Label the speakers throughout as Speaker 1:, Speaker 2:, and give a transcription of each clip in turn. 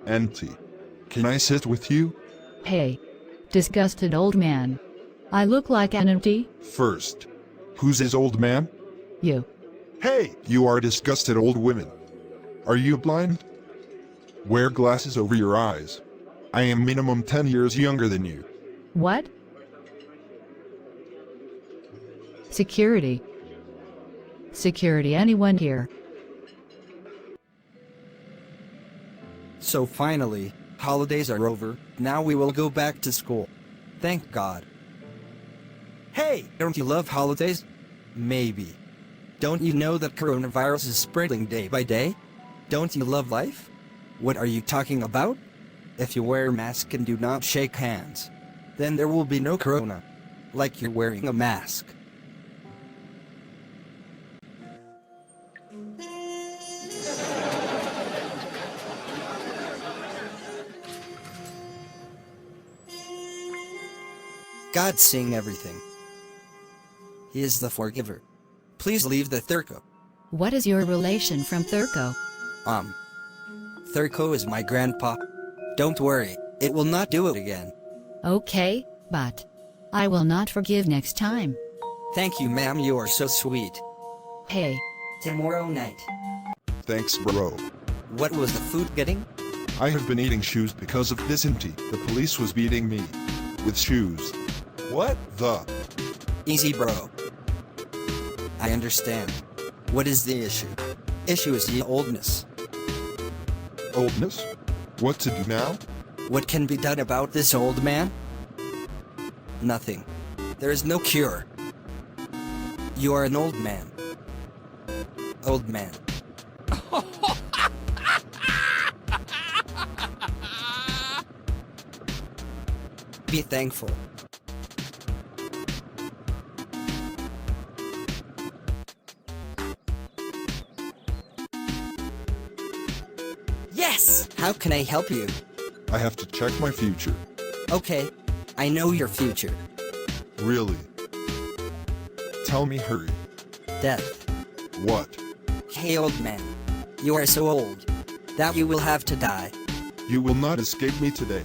Speaker 1: Auntie, can I sit with you?
Speaker 2: Hey, disgusted old man. I look like an empty?
Speaker 1: First, who's his old man?
Speaker 2: You.
Speaker 1: Hey, you are disgusted old women. Are you blind? Wear glasses over your eyes. I am minimum 10 years younger than you.
Speaker 2: What? Security. Security, anyone here?
Speaker 3: So finally, holidays are over, now we will go back to school. Thank God. Hey, don't you love holidays? Maybe. Don't you know that coronavirus is spreading day by day? Don't you love life? What are you talking about? If you wear a mask and do not shake hands, then there will be no corona. Like you're wearing a mask. God's seeing everything. He is the forgiver. Please leave the Thurko.
Speaker 2: What is your relation from Thurko?
Speaker 3: Thurko is my grandpa. Don't worry, it will not do it again.
Speaker 2: Okay, but I will not forgive next time.
Speaker 3: Thank you, ma'am, you are so sweet.
Speaker 2: Hey.
Speaker 3: Tomorrow night.
Speaker 1: Thanks, bro.
Speaker 3: What was the food getting?
Speaker 1: I have been eating shoes because of this auntie. The police was beating me with shoes. What the?
Speaker 3: Easy, bro. I understand. What is the issue? Issue is the oldness.
Speaker 1: Oldness? What to do now?
Speaker 3: What can be done about this old man? Nothing. There is no cure. You are an old man. Old man. Be thankful. Yes! How can I help you?
Speaker 1: I have to check my future.
Speaker 3: Okay, I know your future.
Speaker 1: Really? Tell me, hurry.
Speaker 3: Death.
Speaker 1: What?
Speaker 3: Hey, old man. You are so old that you will have to die.
Speaker 1: You will not escape me today.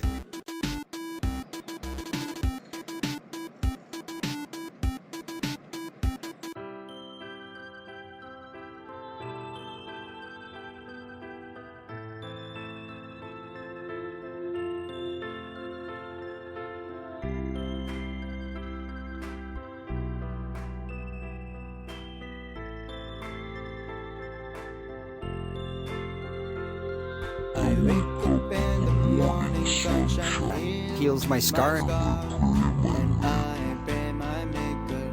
Speaker 4: I wake up in the morning, sunshine
Speaker 3: Heals my scar.
Speaker 4: and I pray my maker,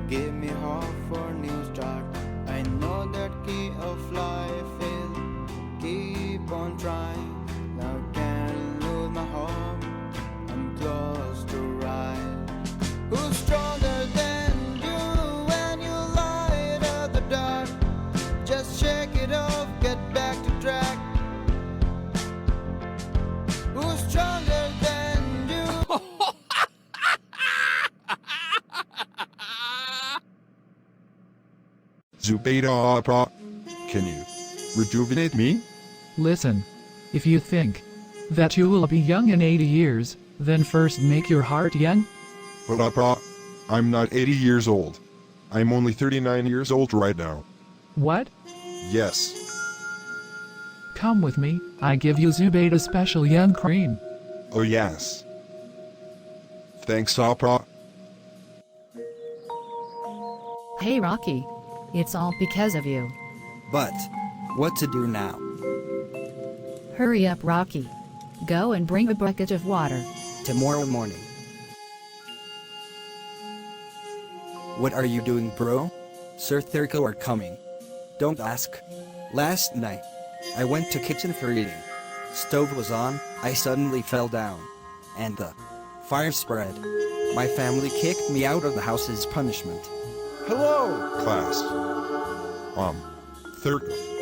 Speaker 4: give me hope for new start. I know that key of life is keep on trying. Now can't lose my hope, I'm close to rise. Who's stronger than you when you light up the dark? Just shake it off, get back to track. Who's stronger than you?
Speaker 1: Zubeda Pro. Can you rejuvenate me?
Speaker 5: Listen, if you think that you will be young in 80 years, then first make your heart young.
Speaker 1: But I'm not 80 years old. I'm only 39 years old right now.
Speaker 5: What?
Speaker 1: Yes.
Speaker 5: Come with me, I give you Zubeda special young cream.
Speaker 1: Oh yes. Thanks, Opera.
Speaker 2: Hey, Rocky. It's all because of you.
Speaker 3: But, what to do now?
Speaker 2: Hurry up, Rocky. Go and bring a bucket of water.
Speaker 3: Tomorrow morning. What are you doing, bro? Sir Thurko are coming. Don't ask. Last night, I went to kitchen for eating. Stove was on, I suddenly fell down. And the fire spread. My family kicked me out of the house as punishment.
Speaker 1: Hello, class. Thurko.